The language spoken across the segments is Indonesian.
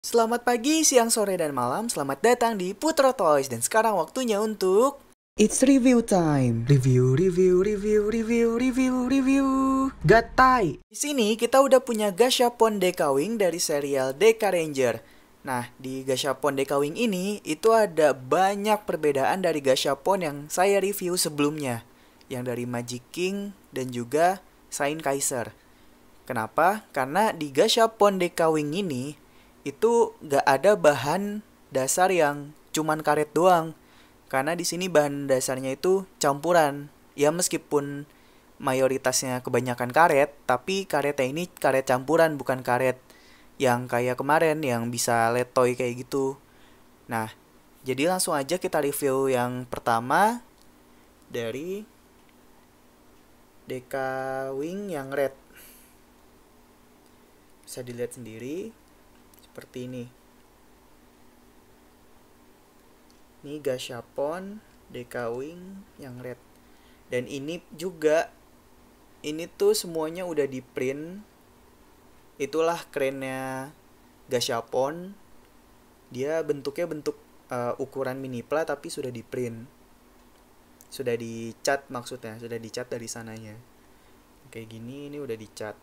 Selamat pagi, siang, sore, dan malam. Selamat datang di Putro Toys. Dan sekarang waktunya untuk It's review time. Review. Gatai. di sini kita udah punya Gashapon Dekawing dari serial Deka Ranger. Nah, di Gashapon Dekawing ini itu ada banyak perbedaan dari Gashapon yang saya review sebelumnya, yang dari Magic King dan juga Saint Kaiser. Kenapa? Karena di Gashapon Dekawing ini itu gak ada bahan dasar yang cuman karet doang. Karena di sini bahan dasarnya itu campuran. Ya meskipun mayoritasnya kebanyakan karet, tapi karetnya ini karet campuran bukan karet yang kayak kemarin yang bisa letoy kayak gitu. Nah, jadi langsung aja kita review yang pertama dari Deka Wing yang red. Bisa dilihat sendiri seperti ini. Ini Gashapon Dekawing yang red. Dan ini juga, ini tuh semuanya udah di print. Itulah kerennya Gashapon. Dia bentuknya bentuk ukuran mini pla tapi sudah di print. Sudah dicat maksudnya, sudah dicat dari sananya. Kayak gini, ini udah dicat.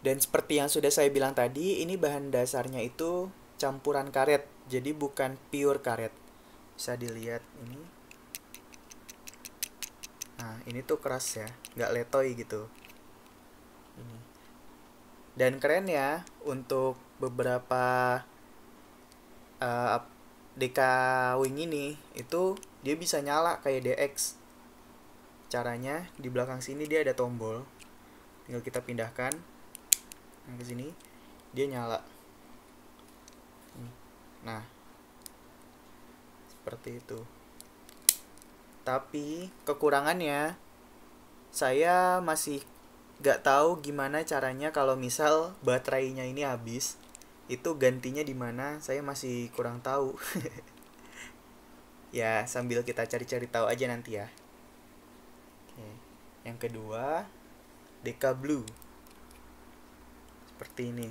Dan seperti yang sudah saya bilang tadi, ini bahan dasarnya itu campuran karet, jadi bukan pure karet. Bisa dilihat ini. Nah, ini tuh keras ya, nggak letoy gitu. Ini. Dan keren ya, untuk beberapa uh, Deka Wing ini, itu dia bisa nyala kayak DX. Caranya, di belakang sini dia ada tombol. Tinggal kita pindahkan. Nah, ke sini dia nyala. Nah, seperti itu. Tapi kekurangannya saya masih gak tahu gimana caranya kalau misal baterainya ini habis. Itu gantinya di mana? Saya masih kurang tahu. Ya, sambil kita cari-cari tahu aja nanti ya. Oke. Yang kedua, Deka Blue. Seperti ini.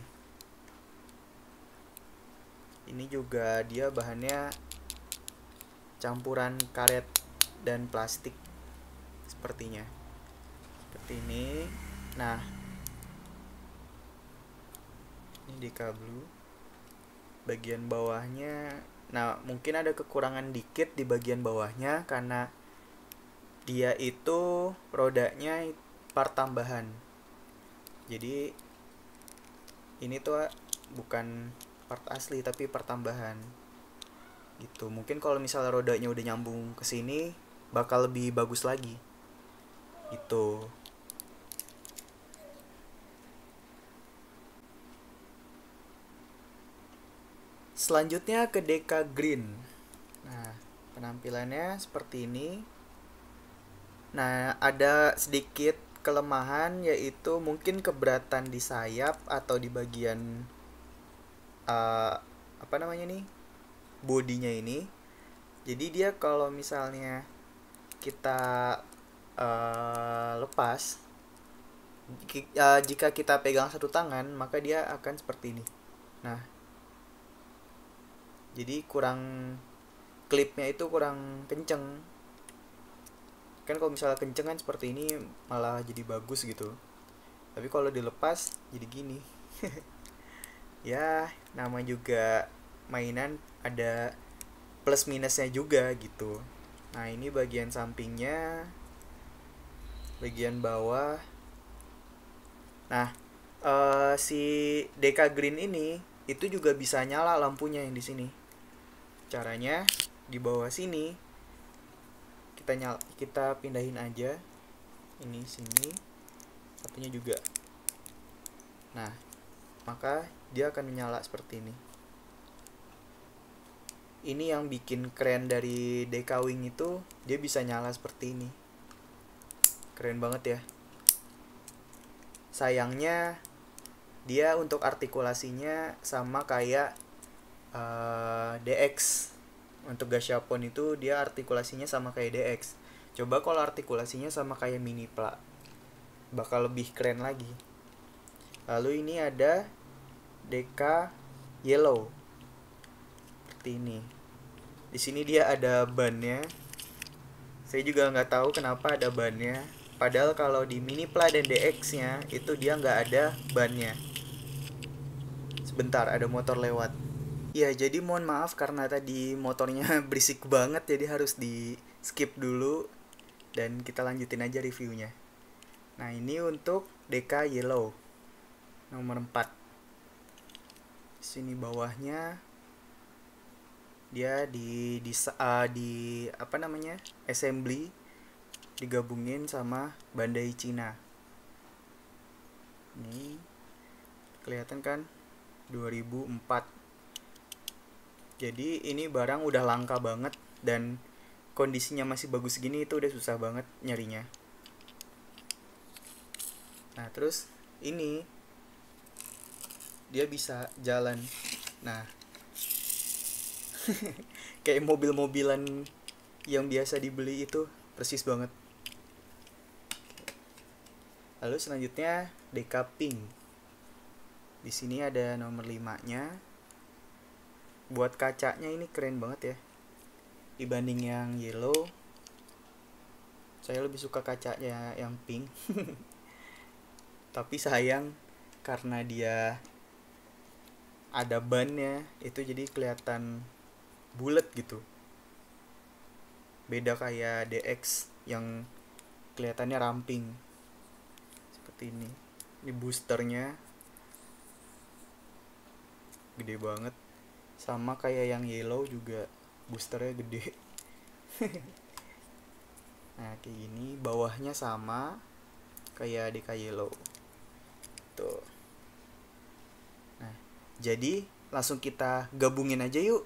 Ini juga dia bahannya campuran karet dan plastik sepertinya. Seperti ini. Nah, ini Deka Blue. Bagian bawahnya, nah mungkin ada kekurangan dikit di bagian bawahnya karena dia itu rodanya part tambahan. Jadi ini tuh bukan part asli tapi part tambahan. Gitu. Mungkin kalau misalnya rodanya udah nyambung ke sini bakal lebih bagus lagi. Gitu. Selanjutnya ke Deka Green. Nah, penampilannya seperti ini. Nah, ada sedikit kelemahan yaitu mungkin keberatan di sayap atau di bagian apa namanya nih? Bodinya ini. Jadi dia kalau misalnya kita lepas, jika kita pegang satu tangan maka dia akan seperti ini. Nah, jadi kurang, klipnya itu kurang kenceng. Kan kalau misalnya kenceng kan seperti ini malah jadi bagus gitu. Tapi kalau dilepas jadi gini. Ya, nama juga mainan, ada plus minusnya juga gitu. Nah, ini bagian sampingnya, bagian bawah. Nah, si Deka Green ini itu juga bisa nyala lampunya yang di sini. Caranya di bawah sini kita pindahin aja. Ini sini, satunya juga. Nah, maka dia akan menyala seperti ini. Ini yang bikin keren dari Deka Wing itu, dia bisa nyala seperti ini. Keren banget ya. Sayangnya dia untuk artikulasinya sama kayak DX. Untuk Gashapon itu dia artikulasinya sama kayak DX. Coba kalau artikulasinya sama kayak Mini Pla, bakal lebih keren lagi. Lalu ini ada Deka Yellow. Seperti ini. Di sini dia ada bannya. Saya juga nggak tahu kenapa ada bannya. Padahal kalau di Minipla dan DX-nya itu dia nggak ada bannya. Sebentar, ada motor lewat. Ya, jadi mohon maaf karena tadi motornya berisik banget, jadi harus di skip dulu dan kita lanjutin aja reviewnya. Nah, ini untuk Deka Yellow nomor 4. Sini bawahnya dia di apa namanya? Assembly digabungin sama Bandai Cina. Ini kelihatan kan 2004. Jadi ini barang udah langka banget dan kondisinya masih bagus gini itu udah susah banget nyarinya. Nah, terus ini dia bisa jalan. Nah, kayak mobil-mobilan yang biasa dibeli itu persis banget. Lalu selanjutnya Deka Pink. Di sini ada nomor 5-nya. Buat kacanya ini keren banget ya. Dibanding yang yellow, saya lebih suka kacanya yang pink. Tapi sayang karena dia ada bannya, itu jadi kelihatan bulat gitu. Beda kayak DX yang kelihatannya ramping. Seperti ini. Ini boosternya gede banget. Sama kayak yang yellow juga boosternya gede. Nah, kayak gini. Bawahnya sama kayak DK Yellow. Tuh. Nah, jadi langsung kita gabungin aja yuk.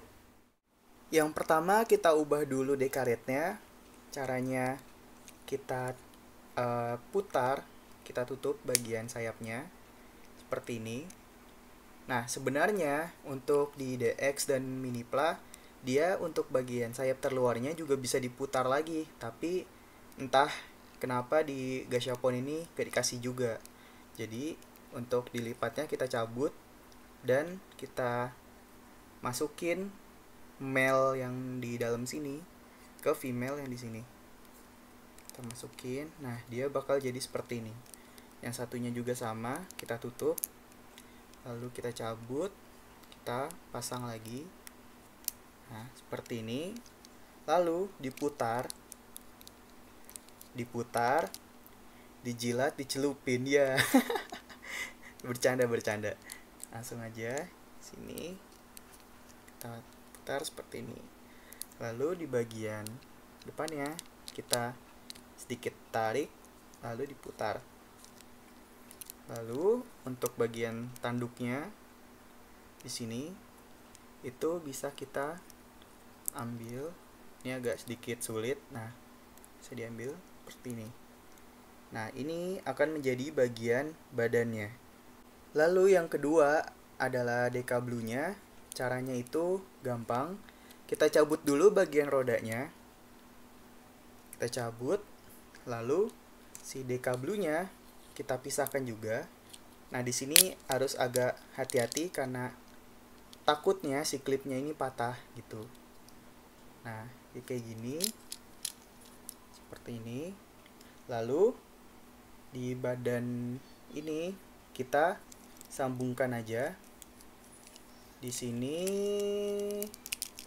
Yang pertama kita ubah dulu dekaretnya. Caranya kita putar, kita tutup bagian sayapnya seperti ini. Nah, sebenarnya untuk di DX dan Minipla, dia untuk bagian sayap terluarnya juga bisa diputar lagi, tapi entah kenapa di Gashapon ini gak dikasih juga. Jadi untuk dilipatnya kita cabut dan kita masukin male yang di dalam sini ke female yang di sini. Kita masukin, nah dia bakal jadi seperti ini. Yang satunya juga sama, kita tutup, lalu kita cabut, kita pasang lagi. Nah, seperti ini. Lalu diputar, dijilat, dicelupin ya. bercanda. Langsung aja sini kita putar seperti ini. Lalu di bagian depannya kita sedikit tarik, lalu diputar. Lalu untuk bagian tanduknya di sini itu bisa kita ambil. Ini agak sedikit sulit. Nah, bisa diambil seperti ini. Nah, ini akan menjadi bagian badannya. Lalu yang kedua adalah Deka Blue-nya. Caranya itu gampang. Kita cabut dulu bagian rodanya. Kita cabut. Lalu si Deka Blue-nya kita pisahkan juga. Nah, di sini harus agak hati-hati karena takutnya si klipnya ini patah gitu. Nah, kayak gini. Seperti ini. Lalu di badan ini kita sambungkan aja di sini,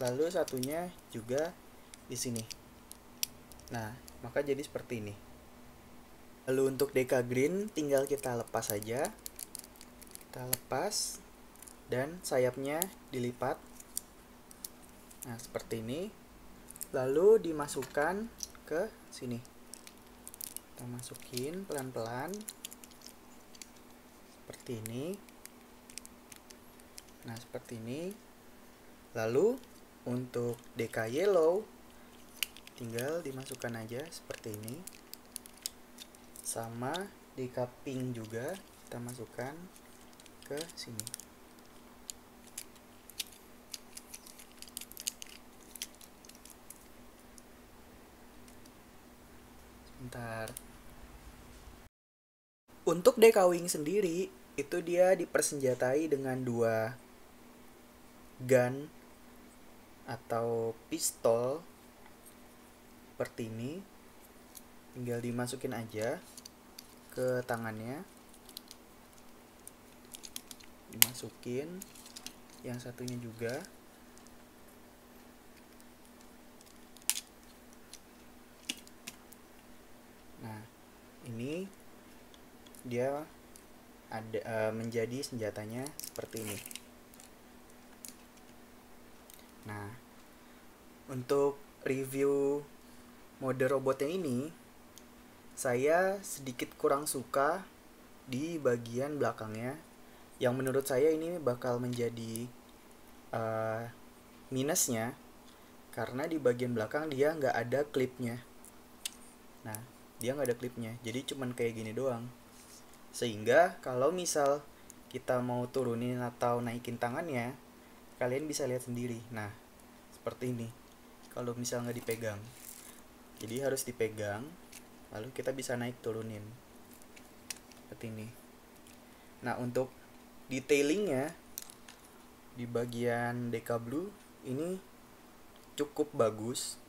lalu satunya juga di sini. Nah, maka jadi seperti ini. Lalu untuk Deka Green tinggal kita lepas saja. Kita lepas dan sayapnya dilipat. Nah, seperti ini. Lalu dimasukkan ke sini. Kita masukin pelan-pelan seperti ini. Nah, seperti ini. Lalu untuk Deka Yellow tinggal dimasukkan aja seperti ini. Sama Deka Pink juga kita masukkan ke sini. Sebentar. Untuk Deka Wing sendiri itu dia dipersenjatai dengan 2 gun atau pistol seperti ini. Tinggal dimasukin aja ke tangannya, dimasukin yang satunya juga. Nah, ini dia ada menjadi senjatanya seperti ini. Nah, untuk review mode robotnya ini, saya sedikit kurang suka di bagian belakangnya, yang menurut saya ini bakal menjadi minusnya, karena di bagian belakang dia nggak ada klipnya. Nah, dia nggak ada klipnya, jadi cuman kayak gini doang. Sehingga kalau misal kita mau turunin atau naikin tangannya, kalian bisa lihat sendiri. Nah, seperti ini. Kalau misal nggak dipegang, jadi harus dipegang, lalu kita bisa naik turunin. Seperti ini. Nah, untuk detailingnya di bagian DK Blue ini cukup bagus.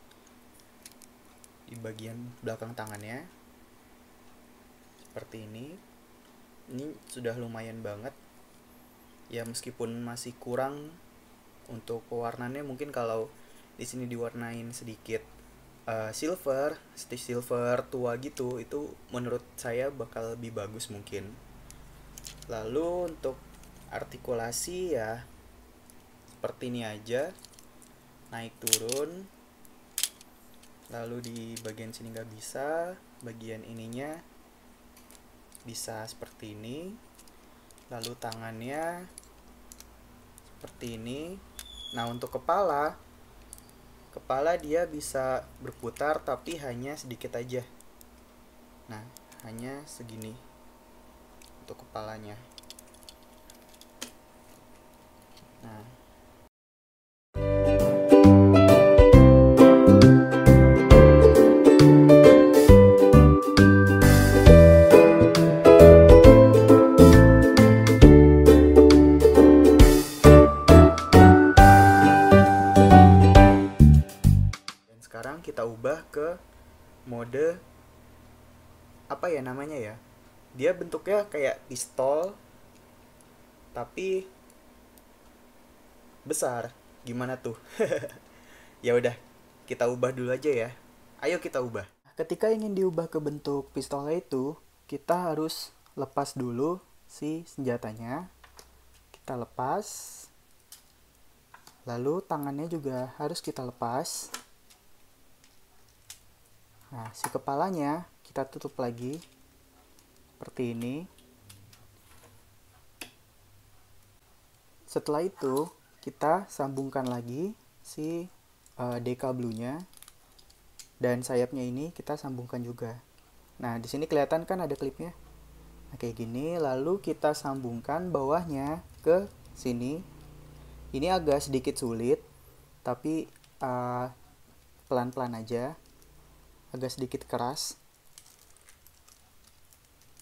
Di bagian belakang tangannya seperti ini sudah lumayan banget ya, meskipun masih kurang untuk pewarnaannya. Mungkin kalau di sini diwarnain sedikit silver, stitch silver tua gitu, itu menurut saya bakal lebih bagus mungkin. Lalu untuk artikulasi ya seperti ini aja, naik turun. Lalu di bagian sini nggak bisa, bagian ininya bisa seperti ini. Lalu tangannya seperti ini. Nah, untuk kepala dia bisa berputar tapi hanya sedikit aja. Nah, hanya segini untuk kepalanya. Nah, dan sekarang kita ubah ke mode apa ya namanya ya? Dia bentuknya kayak pistol tapi besar. Gimana tuh? Ya udah, kita ubah dulu aja ya. Ayo kita ubah. Ketika ingin diubah ke bentuk pistolnya itu, kita harus lepas dulu si senjatanya. Kita lepas. Lalu tangannya juga harus kita lepas. Nah, si kepalanya kita tutup lagi seperti ini. Setelah itu, kita sambungkan lagi si DK Blue-nya, dan sayapnya ini kita sambungkan juga. Nah, di sini kelihatan kan ada klipnya. Nah, kayak gini. Lalu kita sambungkan bawahnya ke sini. Ini agak sedikit sulit, tapi pelan-pelan aja. Agak sedikit keras.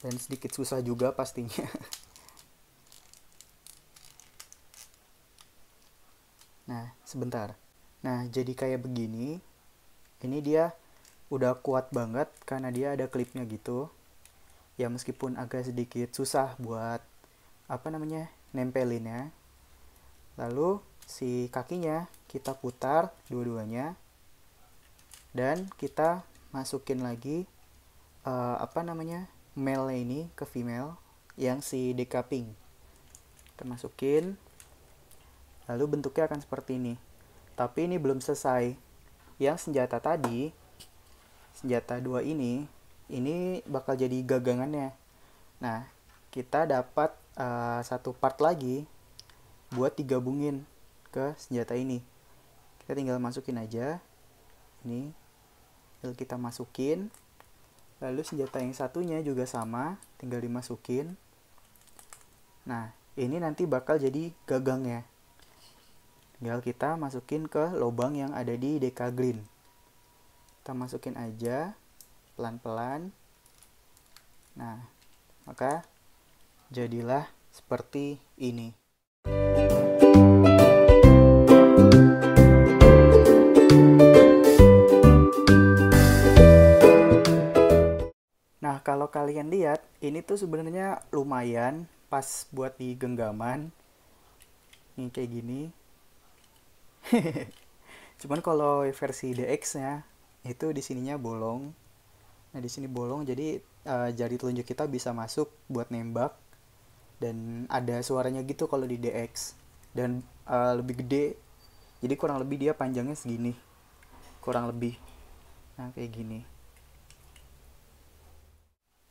Dan sedikit susah juga pastinya. Nah, sebentar. Nah, jadi kayak begini. Ini dia udah kuat banget karena dia ada klipnya gitu. Ya meskipun agak sedikit susah buat nempelinnya. Lalu si kakinya kita putar dua-duanya dan kita masukin lagi male ini ke female yang si decapping. Kita masukin, lalu bentuknya akan seperti ini. Tapi ini belum selesai. Yang senjata tadi, senjata 2 ini bakal jadi gagangannya. Nah, kita dapat satu part lagi buat digabungin ke senjata ini. Kita tinggal masukin aja. Ini, lalu kita masukin. Lalu senjata yang satunya juga sama, tinggal dimasukin. Nah, ini nanti bakal jadi gagangnya. Tinggal kita masukin ke lubang yang ada di DK Green. Kita masukin aja pelan-pelan. Nah, maka Jadilah seperti ini. Nah, kalau kalian lihat, ini tuh sebenarnya lumayan pas buat di genggaman. Ini kayak gini. Cuman kalau versi DX-nya itu di sininya bolong. Nah, di sini bolong jadi jari telunjuk kita bisa masuk buat nembak dan ada suaranya gitu kalau di DX. Dan lebih gede. Jadi kurang lebih dia panjangnya segini. Kurang lebih. Nah, kayak gini.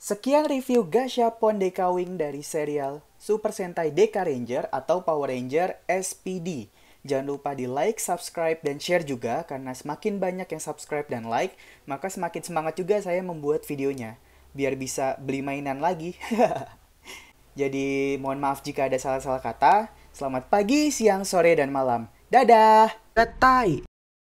Sekian review Gashapon Dekawing dari serial Super Sentai Deka Ranger atau Power Ranger SPD. Jangan lupa di like, subscribe, dan share juga karena semakin banyak yang subscribe dan like, maka semakin semangat juga saya membuat videonya. Biar bisa beli mainan lagi. Jadi mohon maaf jika ada salah-salah kata. Selamat pagi, siang, sore, dan malam. Dadah! Gatai!